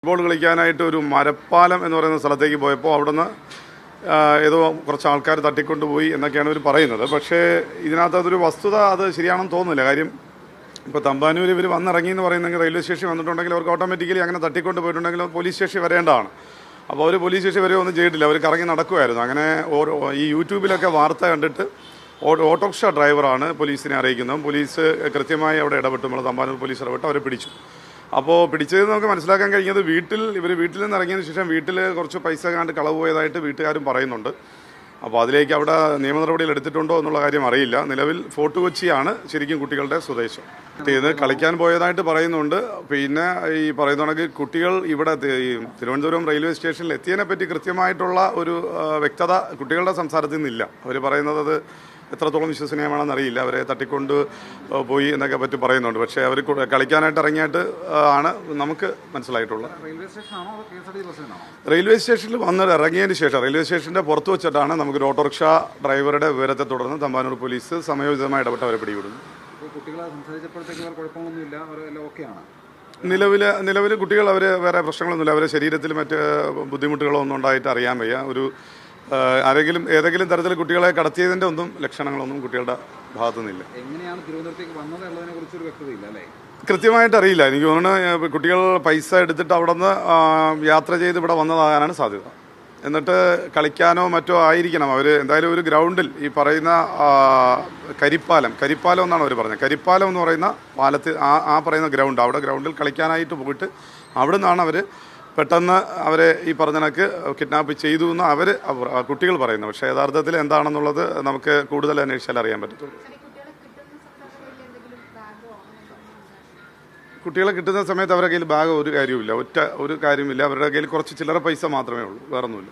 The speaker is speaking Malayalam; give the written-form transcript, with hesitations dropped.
ഫുട്ബോൾ കളിക്കാനായിട്ട് ഒരു മരപ്പാലം എന്ന് പറയുന്ന സ്ഥലത്തേക്ക് പോയപ്പോൾ അവിടുന്ന് ഏതോ കുറച്ച് ആൾക്കാർ തട്ടിക്കൊണ്ടുപോയി എന്നൊക്കെയാണ് ഇവർ പറയുന്നത്. പക്ഷേ ഇതിനകത്ത് അതൊരു വസ്തുത അത് ശരിയാണെന്ന് തോന്നുന്നില്ല. കാര്യം ഇപ്പോൾ തമ്പാനൂർ ഇവർ വന്നിറങ്ങി എന്ന് പറയുന്നെങ്കിൽ റെയിൽവേ സ്റ്റേഷൻ വന്നിട്ടുണ്ടെങ്കിൽ അവർക്ക് ഓട്ടോമാറ്റിക്കലി അങ്ങനെ തട്ടിക്കൊണ്ട് പോയിട്ടുണ്ടെങ്കിൽ പോലീസ് സ്റ്റേഷൻ വരേണ്ടതാണ്. അപ്പോൾ അവർ പോലീസ് സ്റ്റേഷൻ വരെ ഒന്നും ചെയ്തിട്ടില്ല, അവർ കറങ്ങി നടക്കുമായിരുന്നു. അങ്ങനെ ഈ യൂട്യൂബിലൊക്കെ വാർത്ത കണ്ടിട്ട് ഓട്ടോറിക്ഷ ഡ്രൈവറാണ് പോലീസിനെ അറിയിക്കുന്നത്. പോലീസ് കൃത്യമായി അവിടെ ഇടപെട്ടു, നമ്മൾ തമ്പാനൂർ പോലീസ് ഇടപെട്ട് അവരെ പിടിച്ചു. അപ്പോൾ പിടിച്ചത് നമുക്ക് മനസ്സിലാക്കാൻ കഴിഞ്ഞത് വീട്ടിൽ നിന്ന് ഇറങ്ങിയതിന് ശേഷം വീട്ടിൽ കുറച്ച് പൈസ കണ്ട് കളവ് പോയതായിട്ട് വീട്ടുകാരും പറയുന്നുണ്ട്. അപ്പോൾ അതിലേക്ക് അവിടെ നിയമ നടപടികൾ എടുത്തിട്ടുണ്ടോ എന്നുള്ള കാര്യം അറിയില്ല. നിലവിൽ ഫോർട്ട് കൊച്ചിയാണ് ശരിക്കും കുട്ടികളുടെ സ്വദേശം. ഇത് കളിക്കാൻ പോയതായിട്ട് പറയുന്നുണ്ട്. പിന്നെ ഈ പറയുന്നതാണെങ്കിൽ കുട്ടികൾ ഇവിടെ ഈ തിരുവനന്തപുരം റെയിൽവേ സ്റ്റേഷനിൽ എത്തിയതിനെ പറ്റി കൃത്യമായിട്ടുള്ള ഒരു വ്യക്തത കുട്ടികളുടെ സംസാരത്തിൽ നിന്നില്ല. അവർ പറയുന്നത് അത് എത്രത്തോളം വിശ്വസനീയമാണെന്ന് അറിയില്ല. അവരെ തട്ടിക്കൊണ്ട് പോയി എന്നൊക്കെ പറ്റി പറയുന്നുണ്ട്. പക്ഷേ അവർ കളിക്കാനായിട്ട് ഇറങ്ങിയിട്ട് ആണ് നമുക്ക് മനസ്സിലായിട്ടുള്ളത്. റെയിൽവേ സ്റ്റേഷനിൽ വന്ന് ഇറങ്ങിയതിന് ശേഷം റെയിൽവേ സ്റ്റേഷൻ്റെ പുറത്ത് വെച്ചിട്ടാണ് നമുക്കൊരു ഓട്ടോറിക്ഷ ഡ്രൈവറുടെ വിവരത്തെ തുടർന്ന് തമ്പാനൂർ പോലീസ് സമയോചിതമായി ഇടപെട്ട് അവരെ പിടികൂടുന്നു. നിലവിൽ കുട്ടികൾ അവർ വേറെ പ്രശ്നങ്ങളൊന്നുമില്ല. അവരുടെ ശരീരത്തിൽ മറ്റ് ബുദ്ധിമുട്ടുകളോ ഒന്നും ഉണ്ടായിട്ട് അറിയാൻ വയ്യ. ഏതെങ്കിലും തരത്തിൽ കുട്ടികളെ കടത്തിയതിൻ്റെ ഒന്നും ലക്ഷണങ്ങളൊന്നും കുട്ടികളുടെ ഭാഗത്തു നിന്നില്ല. എങ്ങനെയാണ് തിരുവനന്തപുരത്തേക്ക് വന്നതെന്നുള്ളതിനെ കുറിച്ചൊരു വ്യക്തതയില്ല അല്ലേ? കൃത്യമായിട്ട് അറിയില്ല. എനിക്ക് തോന്നുന്നു കുട്ടികൾ പൈസ എടുത്തിട്ട് അവിടെ നിന്ന് യാത്ര ചെയ്ത് ഇവിടെ വന്നതാകാനാണ് സാധ്യത. എന്നിട്ട് കളിക്കാനോ മറ്റോ ആയിരിക്കണം. അവർ എന്തായാലും ഒരു ഗ്രൗണ്ടിൽ ഈ പറയുന്ന കരിപ്പാലം എന്നാണ് അവർ പറഞ്ഞത്. കരിപ്പാലം എന്ന് പറയുന്ന പാലത്തിൽ ആ പറയുന്ന അവിടെ ഗ്രൗണ്ടിൽ കളിക്കാനായിട്ട് പോയിട്ട് അവിടെ നിന്നാണ് അവർ പെട്ടെന്ന് അവരെ ഈ പറഞ്ഞ കണക്ക് കിഡ്നാപ്പ് ചെയ്തു എന്ന് കുട്ടികൾ പറയുന്നു. പക്ഷേ യഥാർത്ഥത്തിൽ എന്താണെന്നുള്ളത് നമുക്ക് കൂടുതൽ അന്വേഷിച്ചാൽ അറിയാൻ പറ്റത്തുള്ളൂ. കുട്ടികളെ കിട്ടുന്ന സമയത്ത് അവരുടെ കയ്യിൽ ബാഗ് ഒരു കാര്യവുമില്ല, ഒരു കാര്യമില്ല. അവരുടെ കയ്യിൽ കുറച്ച് ചില്ലറ പൈസ മാത്രമേ ഉള്ളൂ, വേറൊന്നുമില്ല.